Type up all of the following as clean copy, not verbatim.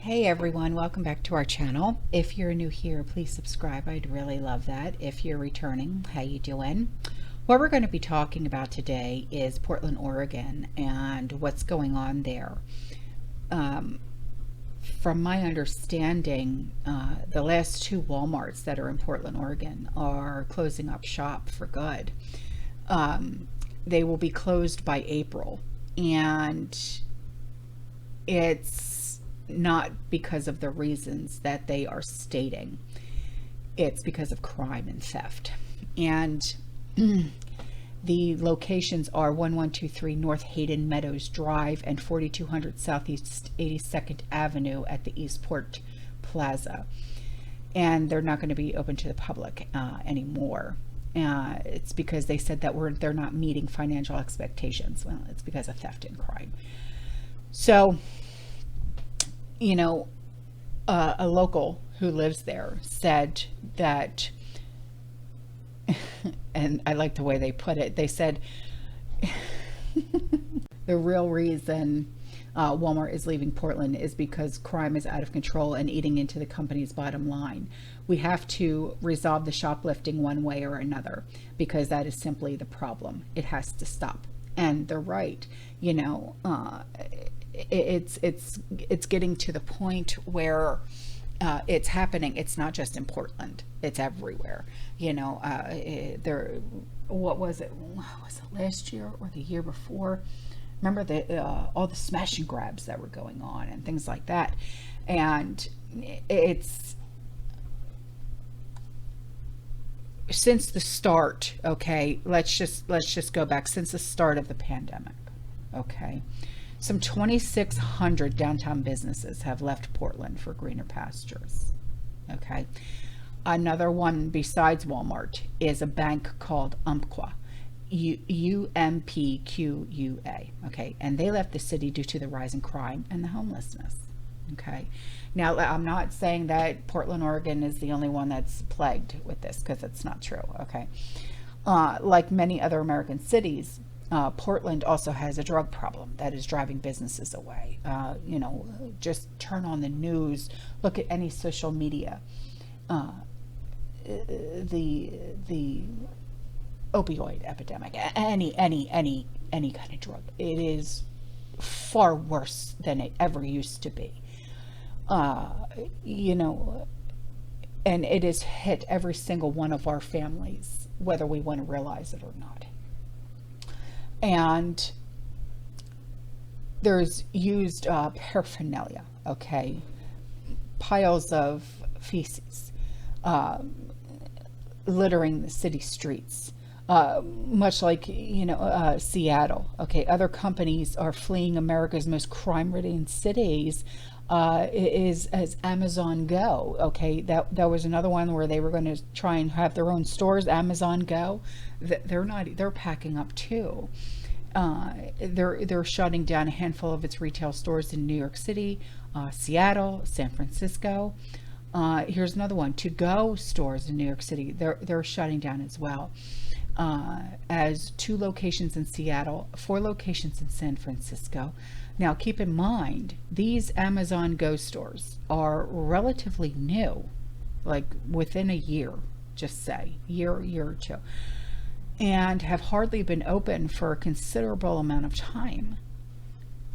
Hey everyone, welcome back to our channel. If you're new here, please subscribe. I'd really love that. If you're returning, how you doing? What we're going to be talking about today is Portland, Oregon and what's going on there. From my understanding, the last two Walmarts that are in Portland, Oregon are closing up shop for good. They will be closed by April, and it's not because of the reasons that they are stating. It's because of crime and theft. And the locations are 1123 North Hayden Meadows Drive and 4200 Southeast 82nd Avenue at the Eastport Plaza. And they're not going to be open to the public anymore. It's because they said that they're not meeting financial expectations. Well, it's because of theft and crime. So, you know, a local who lives there said that, and I like the way they put it, they said the real reason Walmart is leaving Portland is because crime is out of control and eating into the company's bottom line. We have to resolve the shoplifting one way or another because that is simply the problem. It has to stop. And they're right. You know, it's getting to the point where it's happening. It's not just in Portland, it's everywhere. You know, what was it last year or the year before? Remember all the smash and grabs that were going on and things like that. And it's since the start. Okay, let's just go back since the start of the pandemic. Okay, some 2,600 downtown businesses have left Portland for greener pastures. Okay. Another one besides Walmart is a bank called Umpqua, UMPQUA. Okay. And they left the city due to the rise in crime and the homelessness. Okay. Now, I'm not saying that Portland, Oregon is the only one that's plagued with this, because it's not true. Okay. Like many other American cities, Portland also has a drug problem that is driving businesses away. You know, just turn on the news, look at any social media. The opioid epidemic, any kind of drug, it is far worse than it ever used to be. You know, and it has hit every single one of our families, whether we want to realize it or not. And there's used paraphernalia, okay, piles of feces littering the city streets, much like, you know, Seattle. Okay, other companies are fleeing America's most crime-ridden cities. Is as Amazon Go. Okay, that was another one where they were going to try and have their own stores. Amazon Go, they're packing up too. They're shutting down a handful of its retail stores in New York City, Seattle, San Francisco. Here's another one: To Go stores in New York City. They're shutting down as well. As 2 locations in Seattle, 4 locations in San Francisco. Now, keep in mind, these Amazon Go stores are relatively new, like within a year, just say, year or two, and have hardly been open for a considerable amount of time.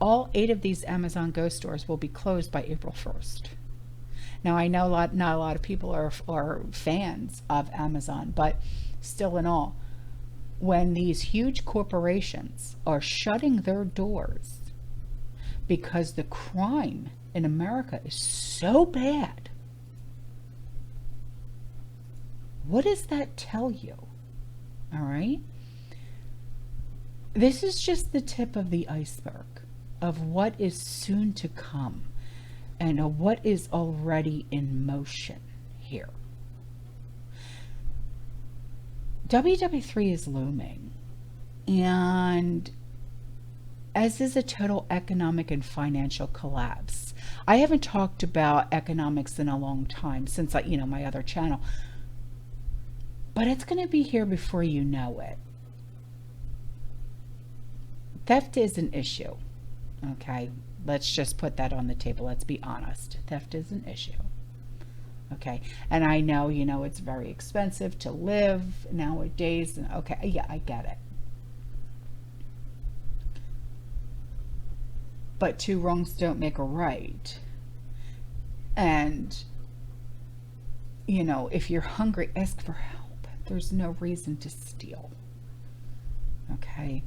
All 8 of these Amazon Go stores will be closed by April 1st. Now, I know not a lot of people are fans of Amazon, but still in all, when these huge corporations are shutting their doors because the crime in America is so bad, what does that tell you? All right. This is just the tip of the iceberg of what is soon to come and what is already in motion here. WW3 is looming, and as is a total economic and financial collapse. I haven't talked about economics in a long time, since my other channel, but it's going to be here before you know it. Theft is an issue. Okay, Let's just put that on the table. Let's be honest. Theft is an issue. Okay. And I know, you know, it's very expensive to live nowadays. And okay, yeah, I get it. But two wrongs don't make a right. And, you know, if you're hungry, ask for help. There's no reason to steal. Okay.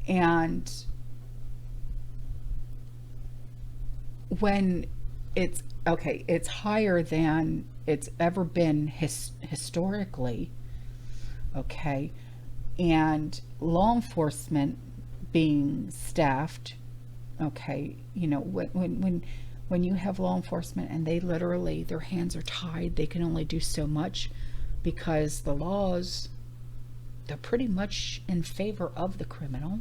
And when it's, okay, it's higher than it's ever been historically, okay, and law enforcement being staffed, okay, you know, when you have law enforcement and they literally, their hands are tied, they can only do so much because the laws, they're pretty much in favor of the criminal.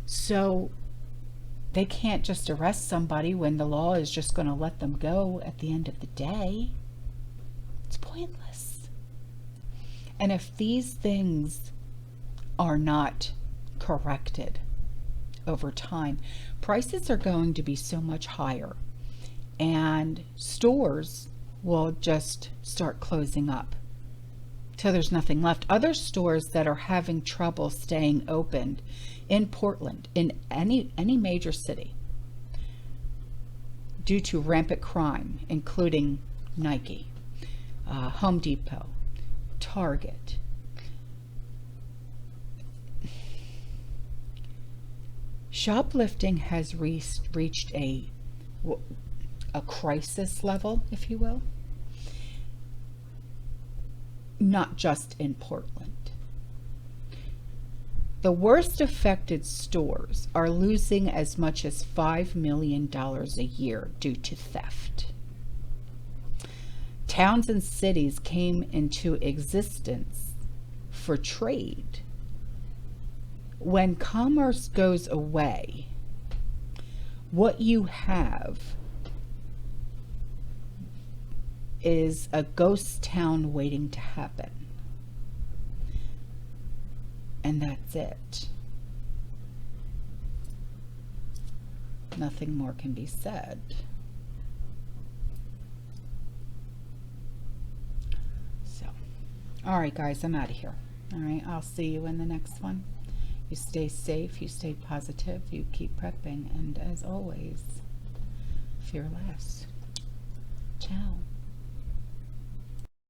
So they can't just arrest somebody when the law is just going to let them go at the end of the day. It's pointless. And if these things are not corrected over time, prices are going to be so much higher, and stores will just start closing up till there's nothing left. Other stores that are having trouble staying open in Portland, in any major city, due to rampant crime, including Nike, Home Depot, Target. Shoplifting has reached a crisis level, if you will, not just in Portland. The worst affected stores are losing as much as $5 million a year due to theft. Towns and cities came into existence for trade. When commerce goes away, what you have is a ghost town waiting to happen. And that's it. Nothing more can be said. So, all right, guys, I'm out of here. All right, I'll see you in the next one. You stay safe, you stay positive, you keep prepping, and as always, fear less. Ciao.